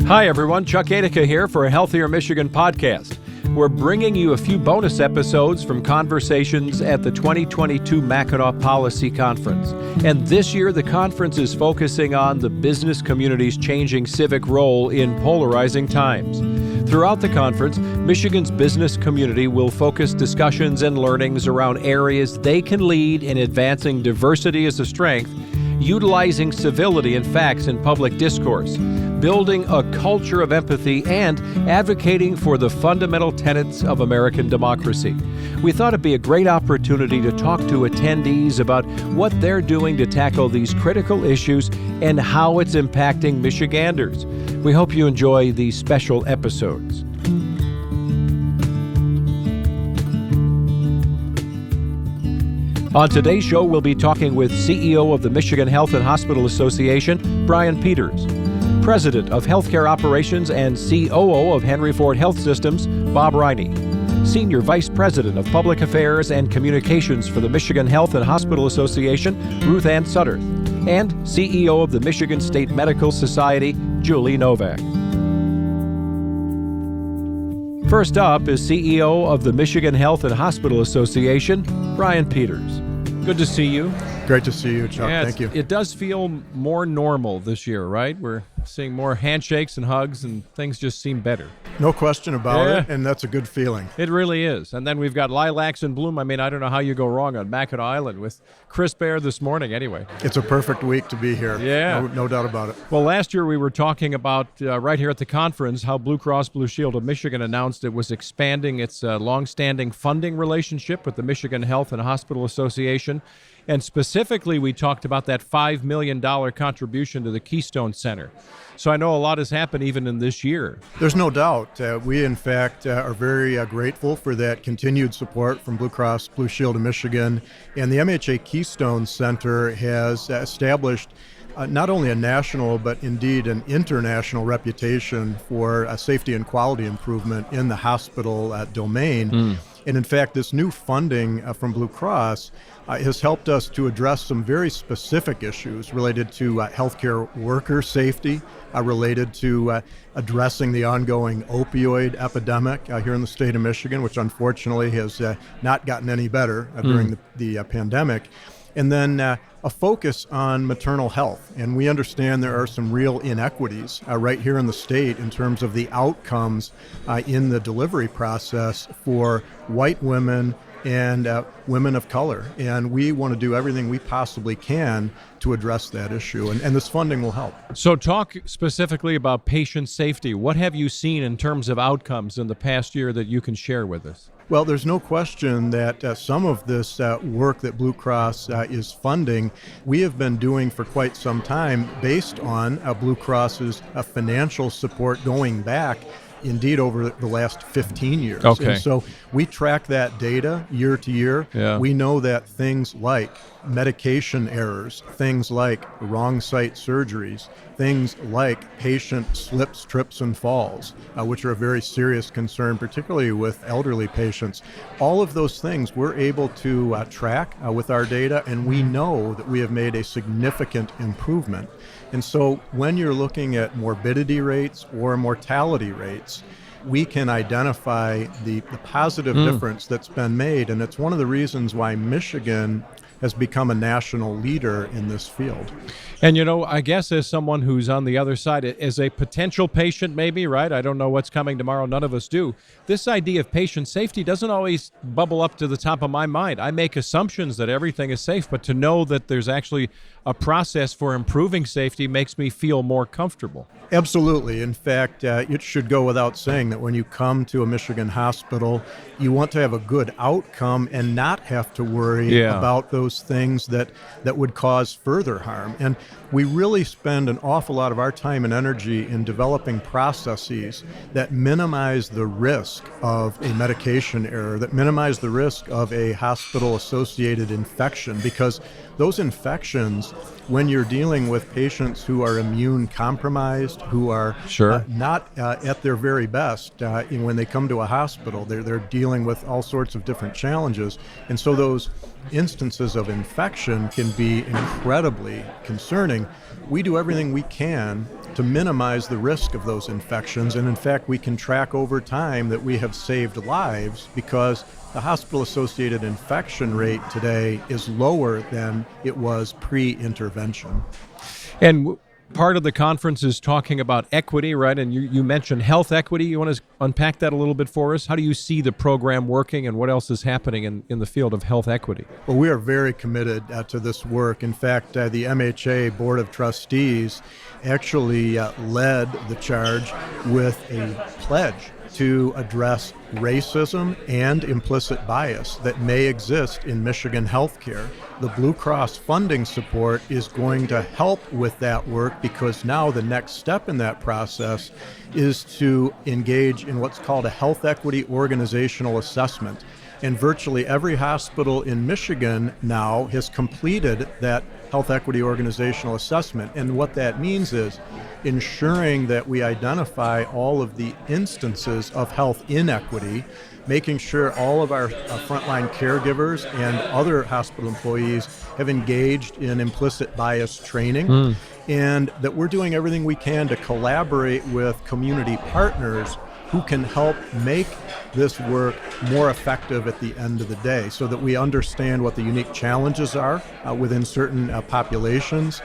Hi, everyone. Chuck Adika here for a Healthier Michigan podcast. We're bringing you a few bonus episodes from conversations at the 2022 Mackinac Policy Conference. And this year, the conference is focusing on the business community's changing civic role in polarizing times. Throughout the conference, Michigan's business community will focus discussions and learnings around areas they can lead in advancing diversity as a strength, utilizing civility and facts in public discourse, building a culture of empathy, and advocating for the fundamental tenets of American democracy. We thought it'd be a great opportunity to talk to attendees about what they're doing to tackle these critical issues and how it's impacting Michiganders. We hope you enjoy these special episodes. On today's show, we'll be talking with CEO of the Michigan Health and Hospital Association, Brian Peters, President of Healthcare Operations and COO of Henry Ford Health Systems, Bob Riney, Senior Vice President of Public Affairs and Communications for the Michigan Health and Hospital Association, Ruth Ann Sutterth, and CEO of the Michigan State Medical Society, Julie Novak. First up is CEO of the Michigan Health and Hospital Association, Brian Peters. Good to see you. Great to see you, Chuck. Thank you. It does feel more normal this year, right? We're seeing more handshakes and hugs, and things just seem better. No question about it, and that's a good feeling. It really is. And then we've got lilacs in bloom. I mean, I don't know how you go wrong on Mackinac Island with crisp air this morning anyway. It's a perfect week to be here. Yeah. No doubt about it. Well, last year we were talking about, right here at the conference, how Blue Cross Blue Shield of Michigan announced it was expanding its longstanding funding relationship with the Michigan Health and Hospital Association. And specifically, we talked about that $5 million contribution to the Keystone Center. So I know a lot has happened even in this year. There's no doubt. We, in fact, are very grateful for that continued support from Blue Cross Blue Shield of Michigan. And the MHA Keystone Center has established not only a national, but indeed an international reputation for safety and quality improvement in the hospital domain. And in fact, this new funding from Blue Cross has helped us to address some very specific issues related to healthcare worker safety, related to addressing the ongoing opioid epidemic here in the state of Michigan, which unfortunately has not gotten any better during the pandemic. And then a focus on maternal health. And we understand there are some real inequities right here in the state in terms of the outcomes in the delivery process for white women and women of color. And we want to do everything we possibly can to address that issue. And this funding will help. So talk specifically about patient safety. What have you seen in terms of outcomes in the past year that you can share with us? Well, there's no question that some of this work that Blue Cross is funding, we have been doing for quite some time based on Blue Cross's financial support going back indeed over the last 15 years. Okay. And so we track that data year to year. Yeah. We know that things like medication errors, things like wrong site surgeries, things like patient slips, trips, and falls, which are a very serious concern, particularly with elderly patients. All of those things we're able to track with our data, and we know that we have made a significant improvement. And so when you're looking at morbidity rates or mortality rates, we can identify the positive difference that's been made. And it's one of the reasons why Michigan has become a national leader in this field. And, you know, I guess as someone who's on the other side, as a potential patient maybe, right? I don't know what's coming tomorrow. None of us do. This idea of patient safety doesn't always bubble up to the top of my mind. I make assumptions that everything is safe, but to know that there's actually a process for improving safety makes me feel more comfortable. Absolutely. In fact, it should go without saying that when you come to a Michigan hospital, you want to have a good outcome and not have to worry about those things that would cause further harm. And we really spend an awful lot of our time and energy in developing processes that minimize the risk of a medication error, that minimize the risk of a hospital-associated infection, because those infections, when you're dealing with patients who are immune compromised, who are not at their very best when they come to a hospital, they're dealing with all sorts of different challenges. And so those instances of infection can be incredibly concerning. We do everything we can to minimize the risk of those infections, and in fact, we can track over time that we have saved lives because the hospital-associated infection rate today is lower than it was pre-intervention. And part of the conference is talking about equity, right? And you mentioned health equity. You want to unpack that a little bit for us? How do you see the program working, and what else is happening in the field of health equity? Well, we are very committed to this work. In fact, the MHA Board of Trustees actually led the charge with a pledge to address racism and implicit bias that may exist in Michigan healthcare. The Blue Cross funding support is going to help with that work because now the next step in that process is to engage in what's called a health equity organizational assessment. And virtually every hospital in Michigan now has completed that health equity organizational assessment. And what that means is ensuring that we identify all of the instances of health inequity, making sure all of our frontline caregivers and other hospital employees have engaged in implicit bias training, and that we're doing everything we can to collaborate with community partners who can help make this work more effective at the end of the day so that we understand what the unique challenges are within certain populations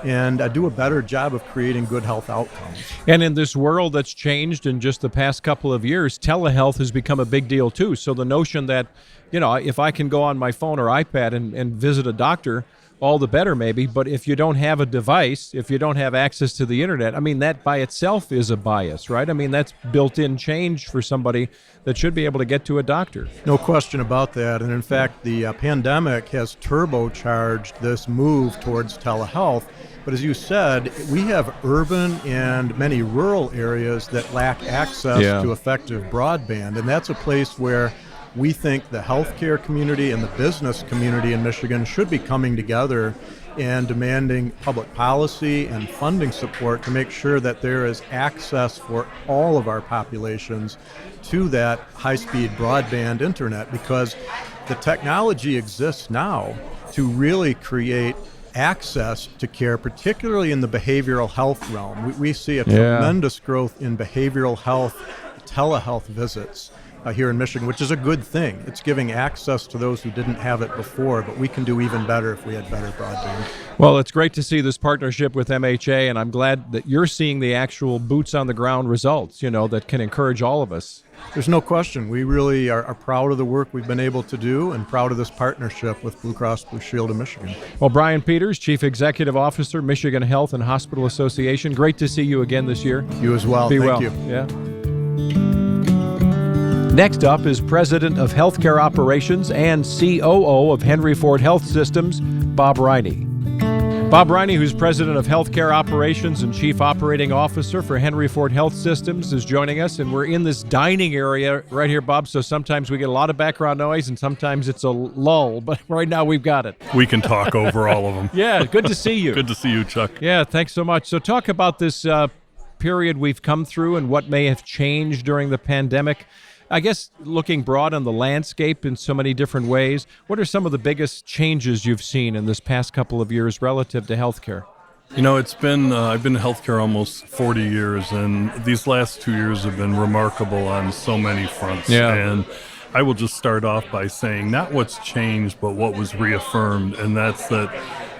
and do a better job of creating good health outcomes. And in this world that's changed in just the past couple of years, telehealth has become a big deal too. So the notion that, if I can go on my phone or iPad and visit a doctor, all the better maybe, but if you don't have a device, if you don't have access to the internet, that by itself is a bias, right? That's built-in change for somebody that should be able to get to a doctor. No question about that. And in fact, the pandemic has turbocharged this move towards telehealth. But as you said, we have urban and many rural areas that lack access to effective broadband. And that's a place where we think the healthcare community and the business community in Michigan should be coming together and demanding public policy and funding support to make sure that there is access for all of our populations to that high-speed broadband internet, because the technology exists now to really create access to care, particularly in the behavioral health realm. We see a tremendous growth in behavioral health, telehealth visits here in Michigan, which is a good thing. It's giving access to those who didn't have it before, but we can do even better if we had better broadband. Well, it's great to see this partnership with MHA, and I'm glad that you're seeing the actual boots-on-the-ground results, that can encourage all of us. There's no question. We really are proud of the work we've been able to do and proud of this partnership with Blue Cross Blue Shield of Michigan. Well, Brian Peters, Chief Executive Officer, Michigan Health and Hospital Association, great to see you again this year. You as well. Thank you. Yeah. Next up is President of Healthcare Operations and COO of Henry Ford Health Systems, Bob Riney. Bob Riney, who's President of Healthcare Operations and Chief Operating Officer for Henry Ford Health Systems, is joining us, and we're in this dining area right here, Bob, so sometimes we get a lot of background noise and sometimes it's a lull, but right now we've got it. We can talk over all of them. Yeah, good to see you. Good to see you, Chuck. Yeah, thanks so much. So talk about this period we've come through and what may have changed during the pandemic. I guess looking broad on the landscape in so many different ways, what are some of the biggest changes you've seen in this past couple of years relative to healthcare? It's been, I've been in healthcare almost 40 years, and these last 2 years have been remarkable on so many fronts. Yeah. And I will just start off by saying not what's changed, but what was reaffirmed, and that's that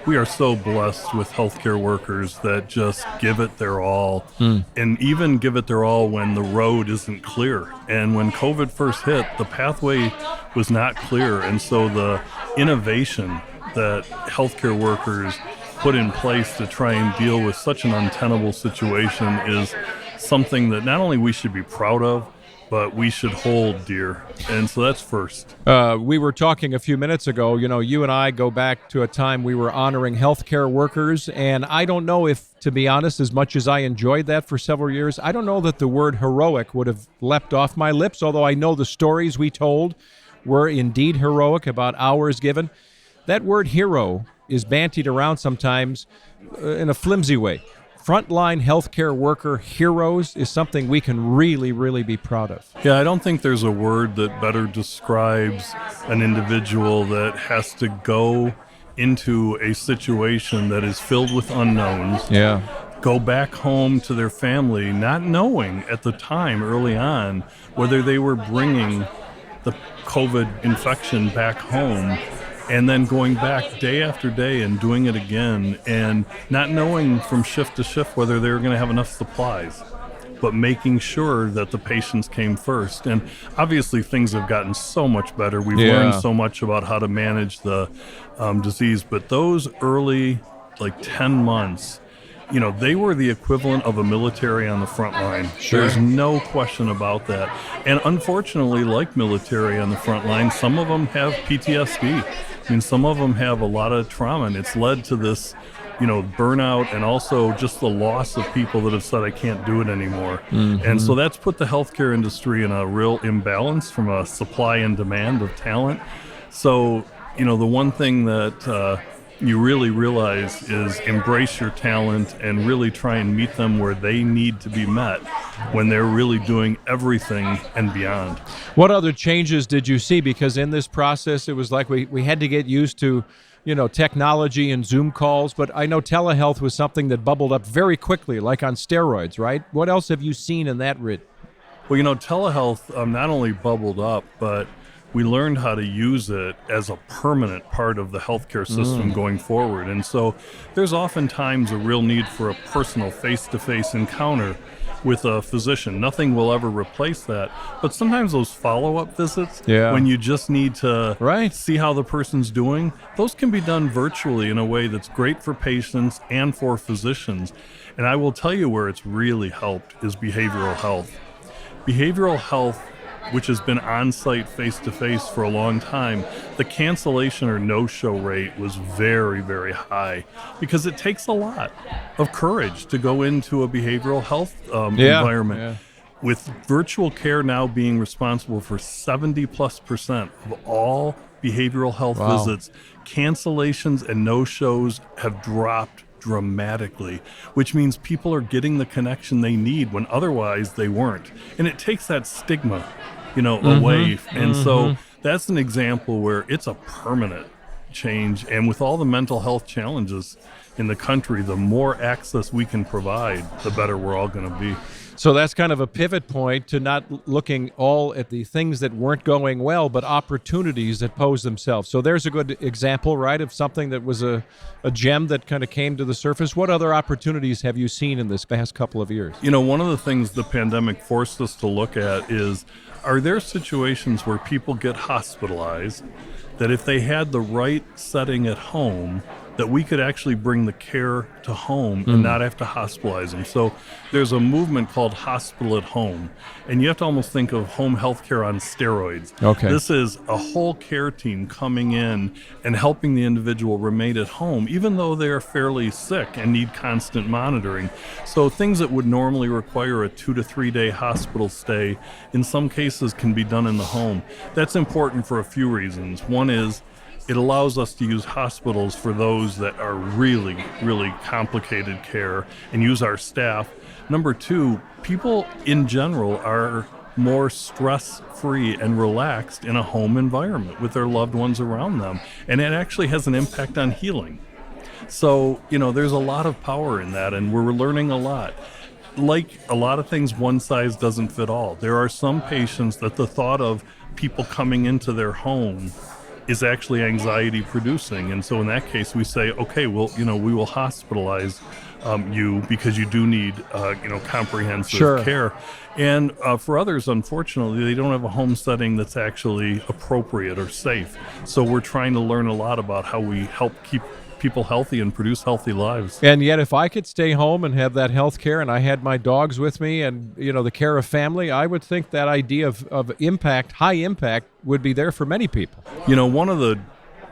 we are so blessed with healthcare workers that just give it their all, and even give it their all when the road isn't clear. And when COVID first hit, the pathway was not clear, and so the innovation that healthcare workers put in place to try and deal with such an untenable situation is something that not only we should be proud of, but we should hold dear. And so that's first. We were talking a few minutes ago, you and I go back to a time we were honoring healthcare workers, and I don't know if, to be honest, as much as I enjoyed that for several years, I don't know that the word heroic would have leapt off my lips, although I know the stories we told were indeed heroic about hours given. That word hero is bantied around sometimes in a flimsy way. frontline healthcare worker heroes is something we can really, really be proud of. Yeah, I don't think there's a word that better describes an individual that has to go into a situation that is filled with unknowns. Yeah. Go back home to their family, not knowing at the time early on whether they were bringing the COVID infection back home, and then going back day after day and doing it again, and not knowing from shift to shift whether they were going to have enough supplies, but making sure that the patients came first. And obviously things have gotten so much better. We've learned so much about how to manage the disease, but those early, like 10 months, they were the equivalent of a military on the front line. Sure. There's no question about that. And unfortunately, like military on the front line, some of them have PTSD. I mean, some of them have a lot of trauma, and it's led to this, burnout, and also just the loss of people that have said, I can't do it anymore. Mm-hmm. And so that's put the healthcare industry in a real imbalance from a supply and demand of talent. So, the one thing that you really realize is embrace your talent and really try and meet them where they need to be met when they're really doing everything and beyond. What other changes did you see? Because in this process, it was like we had to get used to, technology and Zoom calls, but I know telehealth was something that bubbled up very quickly, like on steroids, right? What else have you seen in that rid? Well, telehealth not only bubbled up, but we learned how to use it as a permanent part of the healthcare system going forward. And so there's oftentimes a real need for a personal face-to-face encounter with a physician. Nothing will ever replace that. But sometimes those follow-up visits, when you just need to see how the person's doing, those can be done virtually in a way that's great for patients and for physicians. And I will tell you where it's really helped is behavioral health. Behavioral health, which has been on-site face-to-face for a long time, the cancellation or no-show rate was very, very high because it takes a lot of courage to go into a behavioral health environment. Yeah. With virtual care now being responsible for 70+% of all behavioral health visits, cancellations and no-shows have dropped dramatically, which means people are getting the connection they need when otherwise they weren't. And it takes that stigma away. And so that's an example where it's a permanent change. And with all the mental health challenges in the country, the more access we can provide, the better we're all going to be. So that's kind of a pivot point to not looking all at the things that weren't going well, but opportunities that pose themselves. So there's a good example, right, of something that was a gem that kind of came to the surface. What other opportunities have you seen in this past couple of years? One of the things the pandemic forced us to look at is, are there situations where people get hospitalized that if they had the right setting at home, that we could actually bring the care to home and not have to hospitalize them. So there's a movement called hospital at home, and you have to almost think of home health care on steroids. Okay. This is a whole care team coming in and helping the individual remain at home, even though they're fairly sick and need constant monitoring. So things that would normally require a 2 to 3 day hospital stay, in some cases can be done in the home. That's important for a few reasons. One is, it allows us to use hospitals for those that are really, really complicated care and use our staff. Number two, people in general are more stress-free and relaxed in a home environment with their loved ones around them. And it actually has an impact on healing. So, there's a lot of power in that, and we're learning a lot. Like a lot of things, one size doesn't fit all. There are some patients that the thought of people coming into their home is actually anxiety producing. And so in that case, we say, okay, well, we will hospitalize you because you do need, comprehensive care. And for others, unfortunately, they don't have a home setting that's actually appropriate or safe. So we're trying to learn a lot about how we help keep people healthy and produce healthy lives. And yet, if I could stay home and have that health care and I had my dogs with me and, the care of family, I would think that idea of impact, high impact, would be there for many people. One of the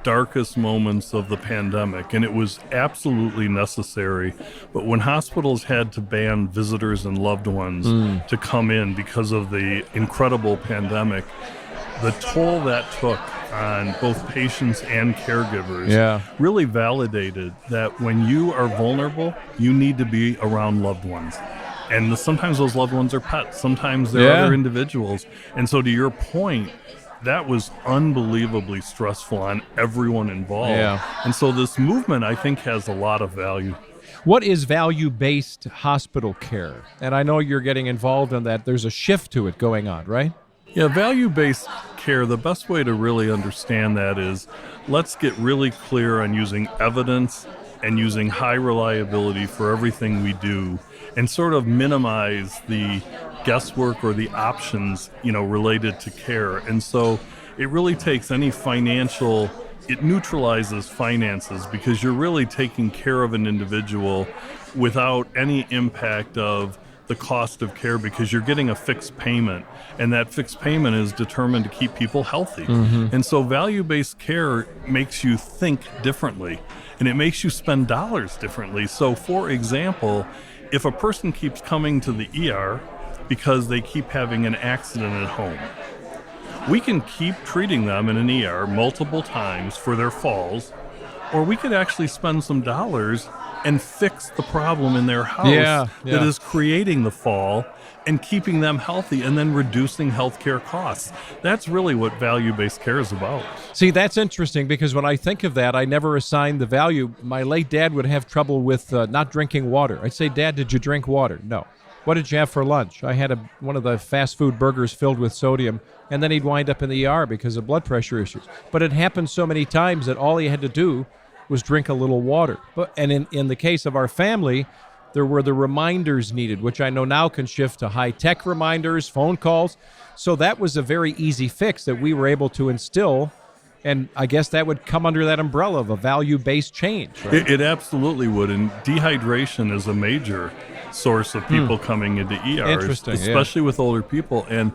darkest moments of the pandemic, and it was absolutely necessary, but when hospitals had to ban visitors and loved ones to come in because of the incredible pandemic, the toll that took on both patients and caregivers Yeah. really validated that when you are vulnerable, you need to be around loved ones. And sometimes those loved ones are pets, sometimes they're Yeah. other individuals. And so to your point, that was unbelievably stressful on everyone involved. Yeah. And so this movement, I think, has a lot of value. What is value-based hospital care? And I know you're getting involved in that. There's a shift to it going on, right? Yeah, value-based care, the best way to really understand that is let's get really clear on using evidence and using high reliability for everything we do and sort of minimize the guesswork or the options, related to care. And so it really takes any financial, it neutralizes finances because you're really taking care of an individual without any impact of the cost of care because you're getting a fixed payment, and that fixed payment is determined to keep people healthy. And so value-based care makes you think differently, and it makes you spend dollars differently. So for example, if a person keeps coming to the ER because they keep having an accident at home, we can keep treating them in an ER multiple times for their falls, or we could actually spend some dollars and fix the problem in their house that is creating the fall and keeping them healthy and then reducing healthcare costs. That's really what value-based care is about. See, that's interesting because when I think of that, I never assigned the value. My late dad would have trouble with not drinking water. I'd say, Dad, did you drink water? No. What did you have for lunch? I had one of the fast food burgers filled with sodium, and then he'd wind up in the ER because of blood pressure issues. But it happened so many times that all he had to do was drink a little water. And in the case of our family, there were the reminders needed, which I know now can shift to high-tech reminders, phone calls. So that was a very easy fix that we were able to instill, and I guess that would come under that umbrella of a value-based change. Right? It absolutely would, and dehydration is a major source of people coming into ERs, Interesting, especially with older people. And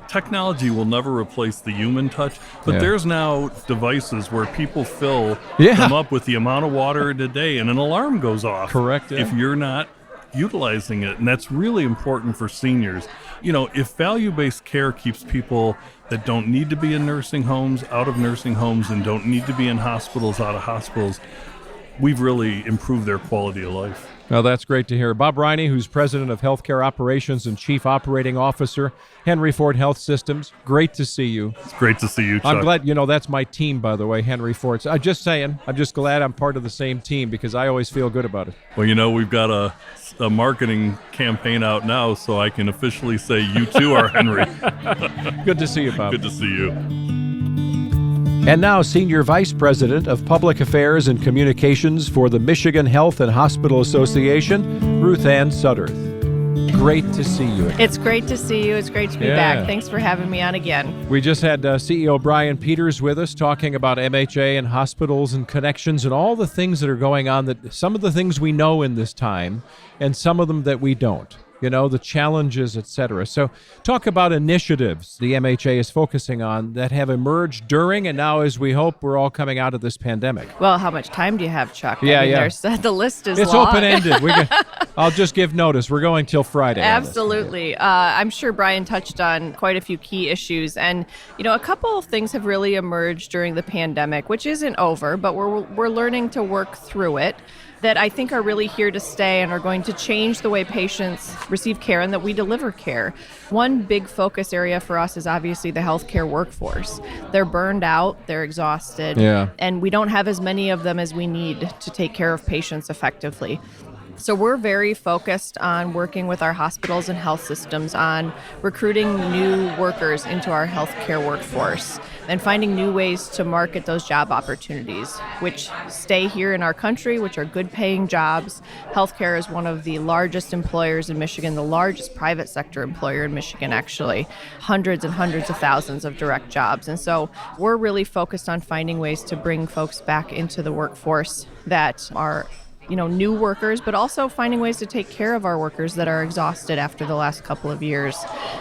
technology will never replace the human touch, but there's now devices where people fill them up with the amount of water in a day, and an alarm goes off. Correct. If you're not utilizing it, and that's really important for seniors. If value-based care keeps people that don't need to be in nursing homes out of nursing homes and don't need to be in hospitals out of hospitals, we've really improved their quality of life. Well, that's great to hear. Bob Riney, who's President of Healthcare Operations and Chief Operating Officer, Henry Ford Health Systems. Great to see you. It's great to see you, Chuck. I'm glad, that's my team, by the way, Henry Ford. I'm just saying, I'm just glad I'm part of the same team because I always feel good about it. Well, we've got a marketing campaign out now, so I can officially say you too are Henry. Good to see you, Bob. Good to see you. And now, Senior Vice President of Public Affairs and Communications for the Michigan Health and Hospital Association, Ruth Ann Sudderth. Great to see you again. It's great to see you. It's great to be back. Thanks for having me on again. We just had CEO Brian Peters with us talking about MHA and hospitals and connections and all the things that are going on, that some of the things we know in this time and some of them that we don't. The challenges, et cetera. So talk about initiatives the MHA is focusing on that have emerged during and now as we hope we're all coming out of this pandemic. Well, how much time do you have, Chuck? The list is it's long. Open-ended. I'll just give notice. We're going till Friday. Absolutely. I'm sure Brian touched on quite a few key issues. And, a couple of things have really emerged during the pandemic, which isn't over, but we're learning to work through it, that I think are really here to stay and are going to change the way patients receive care and that we deliver care. One big focus area for us is obviously the healthcare workforce. They're burned out, they're exhausted, and we don't have as many of them as we need to take care of patients effectively. So we're very focused on working with our hospitals and health systems on recruiting new workers into our healthcare workforce and finding new ways to market those job opportunities, which stay here in our country, which are good paying jobs. Healthcare is one of the largest employers in Michigan, the largest private sector employer in Michigan, actually. Hundreds and hundreds of thousands of direct jobs. And so we're really focused on finding ways to bring folks back into the workforce that are new workers, but also finding ways to take care of our workers that are exhausted after the last couple of years,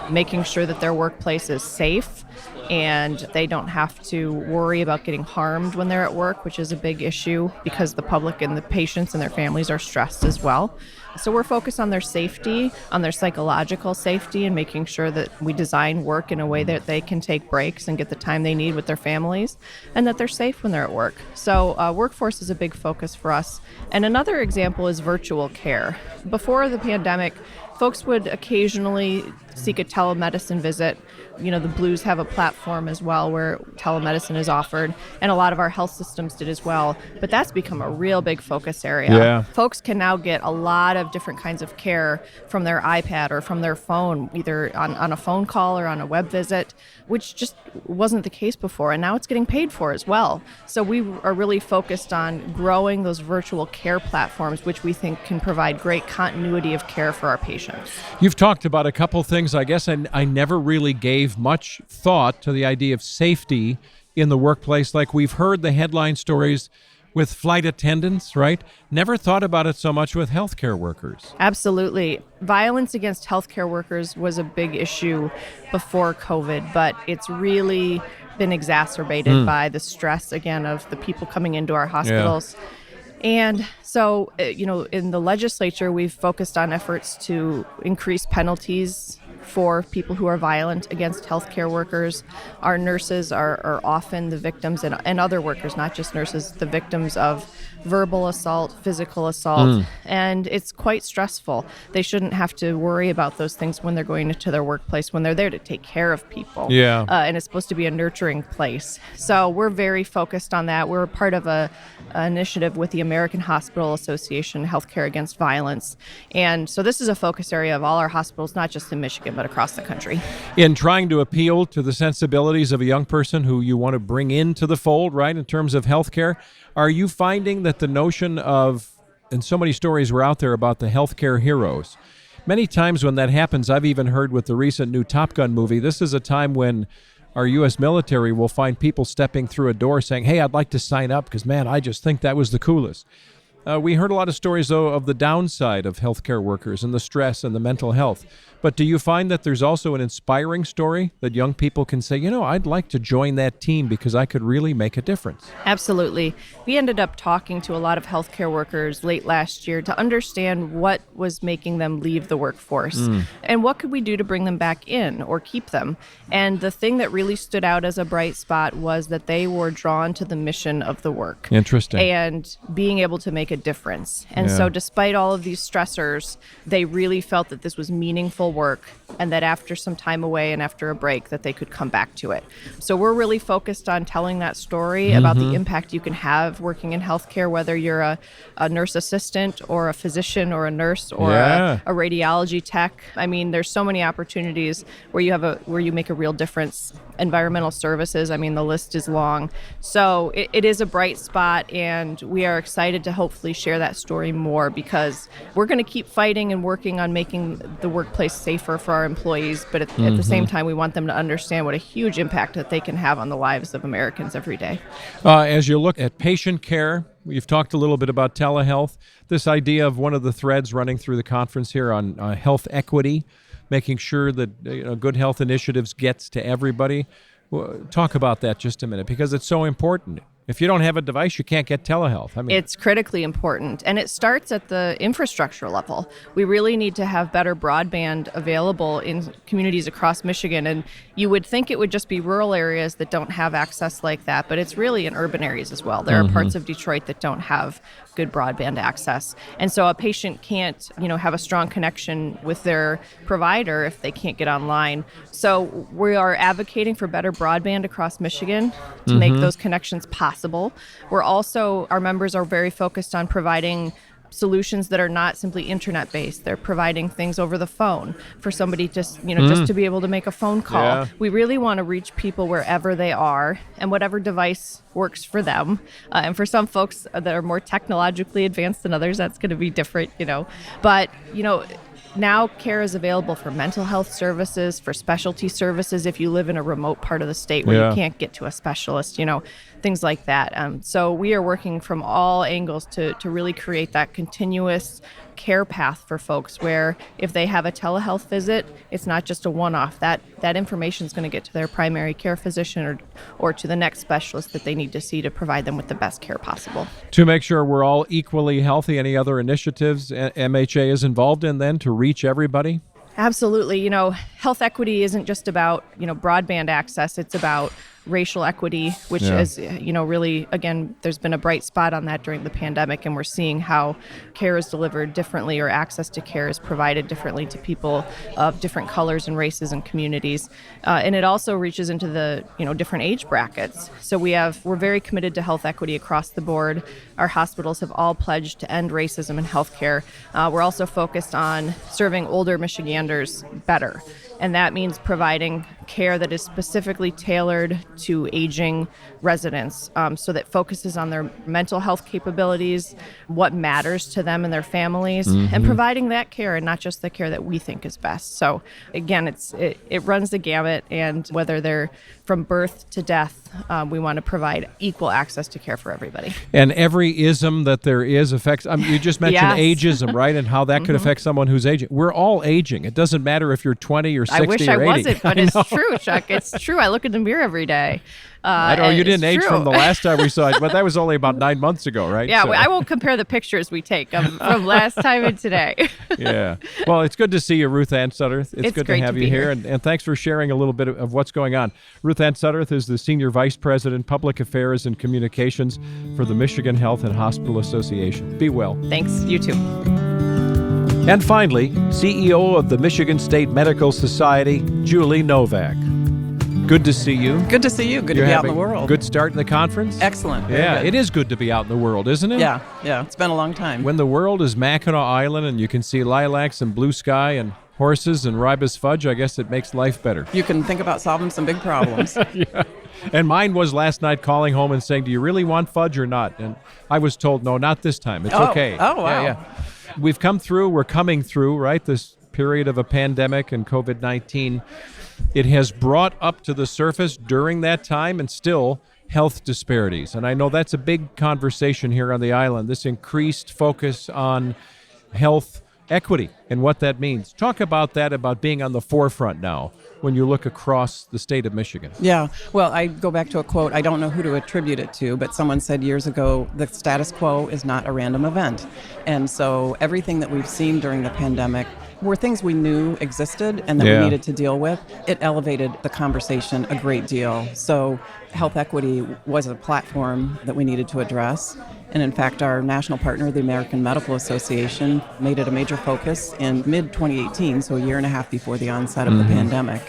making sure that their workplace is safe, and they don't have to worry about getting harmed when they're at work, which is a big issue because the public and the patients and their families are stressed as well. So we're focused on their safety, on their psychological safety, and making sure that we design work in a way that they can take breaks and get the time they need with their families, and that they're safe when they're at work. So workforce is a big focus for us. And another example is virtual care. Before the pandemic, folks would occasionally seek a telemedicine visit. You know, the Blues have a platform as well where telemedicine is offered, and a lot of our health systems did as well. But that's become a real big focus area. Yeah. Folks can now get a lot of different kinds of care from their iPad or from their phone, either on a phone call or on a web visit, which just wasn't the case before. And now it's getting paid for as well. So we are really focused on growing those virtual care platforms, which we think can provide great continuity of care for our patients. You've talked about a couple things. I guess I never really gave much thought to the idea of safety in the workplace. Like we've heard the headline stories with flight attendants, right? Never thought about it so much with healthcare workers. Absolutely. Violence against healthcare workers was a big issue before COVID, but it's really been exacerbated by the stress, again, of the people coming into our hospitals. Yeah. And so, in the legislature, we've focused on efforts to increase penalties for people who are violent against healthcare workers. Our nurses are often the victims, and other workers, not just nurses, the victims of verbal assault, physical assault, and it's quite stressful. They shouldn't have to worry about those things when they're going into their workplace, when they're there to take care of people. Yeah. And it's supposed to be a nurturing place. So we're very focused on that. We're part of an initiative with the American Hospital Association, Healthcare Against Violence. And so this is a focus area of all our hospitals, not just in Michigan, but across the country. In trying to appeal to the sensibilities of a young person who you want to bring into the fold, right, in terms of healthcare, are you finding that the notion of, and so many stories were out there about the healthcare heroes, many times when that happens, I've even heard with the recent new Top Gun movie, this is a time when our U.S. military will find people stepping through a door saying, hey, I'd like to sign up because, man, I just think that was the coolest. We heard a lot of stories, though, of the downside of healthcare workers and the stress and the mental health. But do you find that there's also an inspiring story that young people can say, I'd like to join that team because I could really make a difference? Absolutely. We ended up talking to a lot of healthcare workers late last year to understand what was making them leave the workforce and what could we do to bring them back in or keep them. And the thing that really stood out as a bright spot was that they were drawn to the mission of the work. Interesting. And being able to make a difference. And so despite all of these stressors, they really felt that this was meaningful work and that after some time away and after a break that they could come back to it. So we're really focused on telling that story about the impact you can have working in healthcare, whether you're a nurse assistant or a physician or a nurse or a radiology tech. I mean, there's so many opportunities where you make a real difference. Environmental services, I mean, the list is long. So it is a bright spot, and we are excited to hopefully share that story more because we're going to keep fighting and working on making the workplace safer for our employees. But at the same time, we want them to understand what a huge impact that they can have on the lives of Americans every day. As you look at patient care, you've talked a little bit about telehealth, this idea of one of the threads running through the conference here on health equity, making sure that good health initiatives gets to everybody. Talk about that just a minute, because it's so important. If you don't have a device, you can't get telehealth. I mean, it's critically important, and it starts at the infrastructure level. We really need to have better broadband available in communities across Michigan, and you would think it would just be rural areas that don't have access like that, but it's really in urban areas as well. There are parts of Detroit that don't have good broadband access, and so a patient can't, have a strong connection with their provider if they can't get online. So we are advocating for better broadband across Michigan to make those connections possible. Our members are very focused on providing solutions that are not simply internet based. They're providing things over the phone for somebody just to be able to make a phone call. Yeah. We really want to reach people wherever they are and whatever device works for them. And for some folks that are more technologically advanced than others, that's going to be different, But, now care is available for mental health services, for specialty services if you live in a remote part of the state where you can't get to a specialist. things like that. So we are working from all angles to really create that continuous care path for folks where if they have a telehealth visit, it's not just a one-off. That information is going to get to their primary care physician or to the next specialist that they need to see to provide them with the best care possible. To make sure we're all equally healthy, any other initiatives MHA is involved in then to reach everybody? Absolutely. Health equity isn't just about, broadband access. It's about racial equity, which is, really, again, there's been a bright spot on that during the pandemic, and we're seeing how care is delivered differerly or access to care is provided differently to people of different colors and races and communities. And it also reaches into the, different age brackets. So we're very committed to health equity across the board. Our hospitals have all pledged to end racism in healthcare. We're also focused on serving older Michiganders better. And that means providing care that is specifically tailored to aging residents, so that focuses on their mental health capabilities, what matters to them and their families, and providing that care and not just the care that we think is best. So again, it runs the gamut, and whether they're from birth to death, we want to provide equal access to care for everybody. And every ism that there is affects, you just mentioned ageism, right? And how that could affect someone who's aging. We're all aging. It doesn't matter if you're 20 or 60 or 80. I wish I wasn't, but it's true, Chuck. It's true. I look in the mirror every day. I know you didn't age from the last time we saw it, but that was only about 9 months ago, right? Yeah, so. I won't compare the pictures we take from last time and today. Yeah. Well, it's good to see you, Ruth Ann Sutterth. It's good to have you here. And thanks for sharing a little bit of what's going on. Ruth Ann Sutterth is the Senior Vice President, Public Affairs and Communications for the Michigan Health and Hospital Association. Be well. Thanks. You too. And finally, CEO of the Michigan State Medical Society, Julie Novak. Good to see you. Good to see you. Good to be out in the world. Good start in the conference. Excellent. Yeah, it is good to be out in the world, isn't it? Yeah. It's been a long time. When the world is Mackinac Island and you can see lilacs and blue sky and horses and ribus fudge, I guess it makes life better. You can think about solving some big problems. Yeah. And mine was last night calling home and saying, do you really want fudge or not? And I was told, no, not this time. It's okay. Oh, wow. Yeah. We're coming through, right, this period of a pandemic and COVID-19. It has brought up to the surface during that time and still health disparities. And I know that's a big conversation here on the island, this increased focus on health equity and what that means. Talk about that, about being on the forefront now when you look across the state of Michigan. Yeah. Well, I go back to a quote. I don't know who to attribute it to, but someone said years ago, the status quo is not a random event. And so everything that we've seen during the pandemic were things we knew existed and that we needed to deal with. It elevated the conversation a great deal. So health equity was a platform that we needed to address. And in fact, our national partner, the American Medical Association, made it a major focus in mid-2018, so a year and a half before the onset of the pandemic,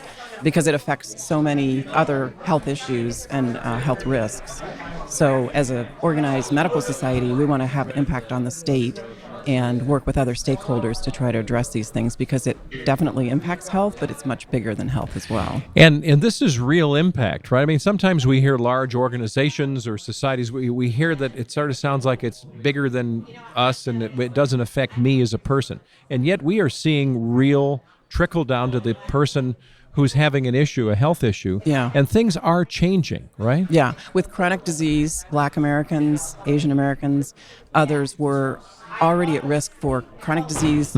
because it affects so many other health issues and health risks. So as an organized medical society, we want to have impact on the state and work with other stakeholders to try to address these things, because it definitely impacts health, but it's much bigger than health as well. And this is real impact, right? I mean, sometimes we hear large organizations or societies, we hear that it sort of sounds like it's bigger than us and it doesn't affect me as a person. And yet we are seeing real trickle down to the person who's having an issue, a health issue. Yeah. And things are changing, right? Yeah. With chronic disease, Black Americans, Asian Americans, others were already at risk for chronic disease,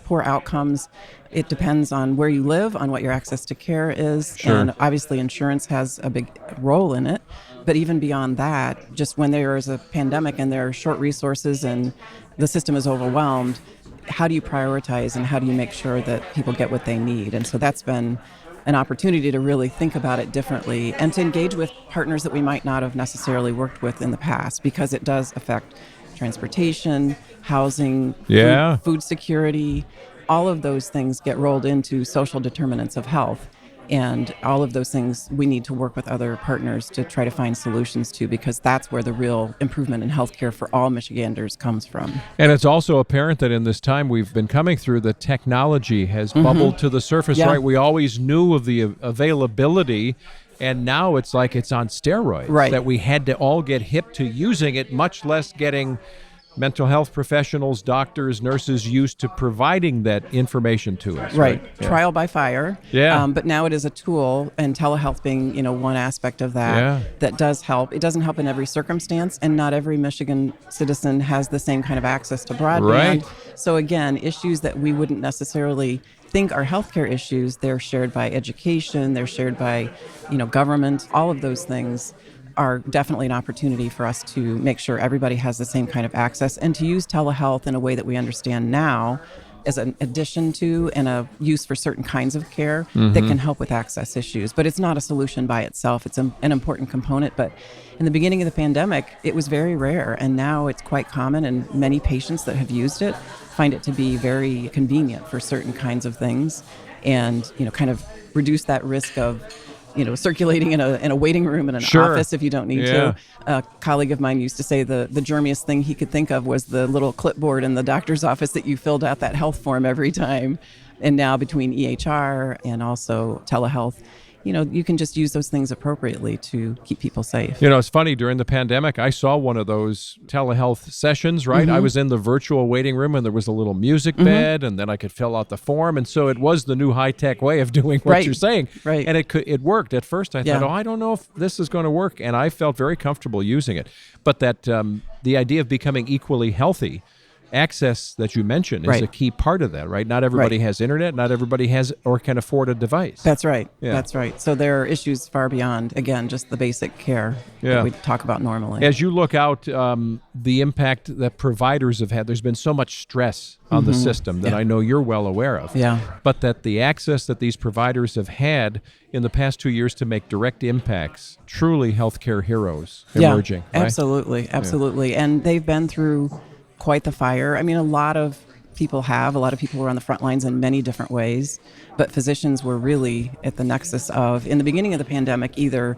poor outcomes. It depends on where you live, on what your access to care is. Sure. And obviously insurance has a big role in it. But even beyond that, just when there is a pandemic and there are short resources and the system is overwhelmed, how do you prioritize and how do you make sure that people get what they need? And so that's been an opportunity to really think about it differently and to engage with partners that we might not have necessarily worked with in the past, because it does affect transportation, housing, food security. All of those things get rolled into social determinants of health. And all of those things we need to work with other partners to try to find solutions to, because that's where the real improvement in healthcare for all Michiganders comes from. And it's also apparent that in this time we've been coming through, the technology has bubbled to the surface, right? We always knew of the availability, and now it's like it's on steroids, right? That we had to all get hip to using it, much less getting mental health professionals, doctors, nurses used to providing that information to us. Right. Yeah. Trial by fire. Yeah. But now it is a tool, and telehealth being, one aspect of that, that does help. It doesn't help in every circumstance, and not every Michigan citizen has the same kind of access to broadband. Right. So again, issues that we wouldn't necessarily think are healthcare issues, they're shared by education, they're shared by, government. All of those things are definitely an opportunity for us to make sure everybody has the same kind of access, and to use telehealth in a way that we understand now as an addition to and a use for certain kinds of care that can help with access issues. But it's not a solution by itself. It's an important component. But in the beginning of the pandemic, it was very rare, and now it's quite common, and many patients that have used it find it to be very convenient for certain kinds of things, and kind of reduce that risk of circulating in a waiting room in an office if you don't need to. A colleague of mine used to say the germiest thing he could think of was the little clipboard in the doctor's office that you filled out that health form every time. And now between EHR and also telehealth, you can just use those things appropriately to keep people safe. It's funny, during the pandemic, I saw one of those telehealth sessions, right? I was in the virtual waiting room, and there was a little music bed, and then I could fill out the form. And so it was the new high-tech way of doing what you're saying. Right. And it worked. At first, I thought, I don't know if this is going to work. And I felt very comfortable using it. But that the idea of becoming equally healthy, access that you mentioned is a key part of that, right? Not everybody has internet. Not everybody has or can afford a device. That's right. Yeah. That's right. So there are issues far beyond, again, just the basic care that we talk about normally. As you look out, the impact that providers have had, there's been so much stress on the system that I know you're well aware of. Yeah. But that the access that these providers have had in the past 2 years to make direct impacts, truly healthcare heroes emerging. Right? Absolutely. And they've been through quite the fire. I mean, a lot of people were on the front lines in many different ways, but physicians were really at the nexus of, in the beginning of the pandemic, either,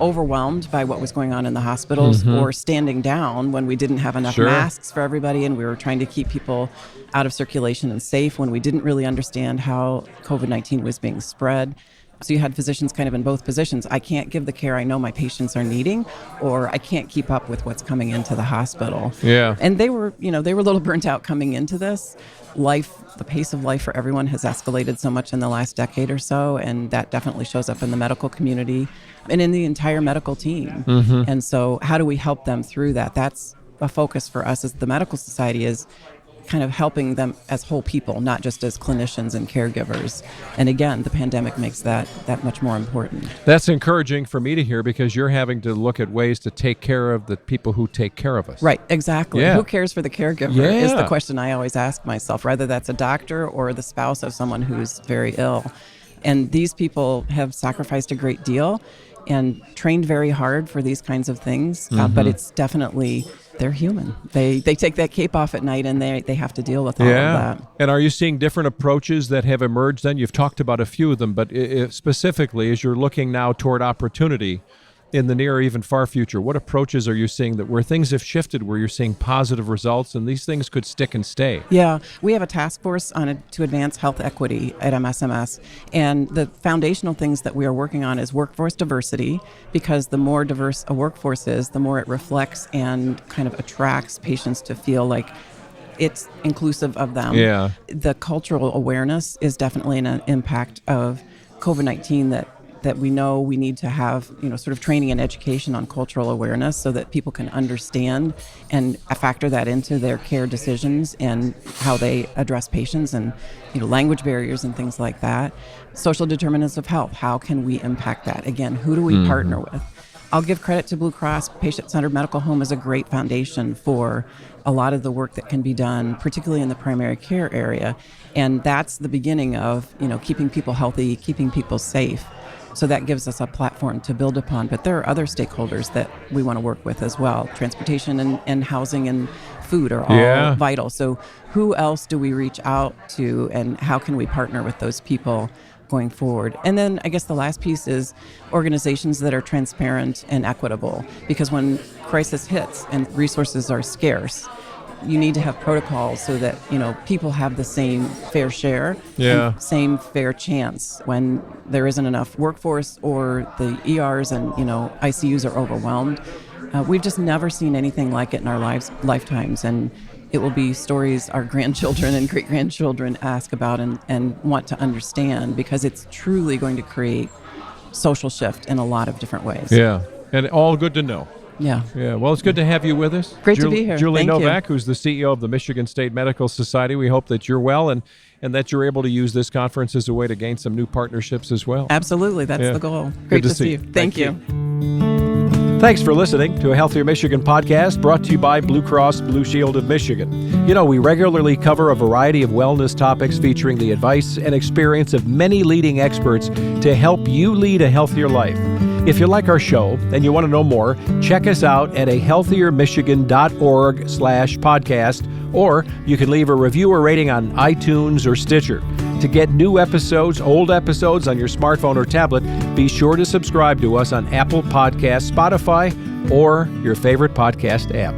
overwhelmed by what was going on in the hospitals or standing down when we didn't have enough masks for everybody, and we were trying to keep people out of circulation and safe when we didn't really understand how COVID-19 was being spread. So you had physicians kind of in both positions. I can't give the care I know my patients are needing, or I can't keep up with what's coming into the hospital. Yeah. And they were a little burnt out coming into this. The pace of life for everyone has escalated so much in the last decade or so, and that definitely shows up in the medical community and in the entire medical team. And so how do we help them through that? That's a focus for us as the medical society, is kind of helping them as whole people, not just as clinicians and caregivers. And again, the pandemic makes that much more important. That's encouraging for me to hear, because you're having to look at ways to take care of the people who take care of us. Right, exactly. Yeah. Who cares for the caregiver is the question I always ask myself, whether that's a doctor or the spouse of someone who's very ill. And these people have sacrificed a great deal and trained very hard for these kinds of things, but it's definitely, they're human. They take that cape off at night, and they have to deal with all of that. And are you seeing different approaches that have emerged then? You've talked about a few of them, but specifically, as you're looking now toward opportunity in the near or even far future, what approaches are you seeing that where things have shifted, where you're seeing positive results, and these things could stick and stay? Yeah, we have a task force to advance health equity at MSMS, and the foundational things that we are working on is workforce diversity, because the more diverse a workforce is, the more it reflects and kind of attracts patients to feel like it's inclusive of them. Yeah. The cultural awareness is definitely an impact of COVID-19 that we know we need to have, sort of training and education on cultural awareness so that people can understand and factor that into their care decisions and how they address patients, and, language barriers and things like that. Social determinants of health, how can we impact that? Again, who do we partner with? I'll give credit to Blue Cross. Patient-centered medical home is a great foundation for a lot of the work that can be done, particularly in the primary care area. And that's the beginning of, keeping people healthy, keeping people safe. So that gives us a platform to build upon. But there are other stakeholders that we want to work with as well. Transportation and housing and food are all vital. So who else do we reach out to, and how can we partner with those people going forward? And then I guess the last piece is organizations that are transparent and equitable, because when crisis hits and resources are scarce, you need to have protocols so that, people have the same fair share, and same fair chance when there isn't enough workforce or the ERs and, ICUs are overwhelmed. We've just never seen anything like it in our lifetimes, and it will be stories our grandchildren and great-grandchildren ask about and want to understand, because it's truly going to create social shift in a lot of different ways. Yeah, and all good to know. Yeah. Yeah, well, it's good to have you with us. Great to be here. Julie Thank Novak, you. who's the CEO of the Michigan State Medical Society. We hope that you're well and that you're able to use this conference as a way to gain some new partnerships as well. Absolutely. That's Yeah. the goal. Great Good to see you. Thank you. Thanks for listening to a Healthier Michigan podcast brought to you by Blue Cross Blue Shield of Michigan. You know, we regularly cover a variety of wellness topics featuring the advice and experience of many leading experts to help you lead a healthier life. If you like our show and you want to know more, check us out at ahealthiermichigan.org/podcast, or you can leave a review or rating on iTunes or Stitcher. To get new episodes, old episodes on your smartphone or tablet, be sure to subscribe to us on Apple Podcasts, Spotify, or your favorite podcast app.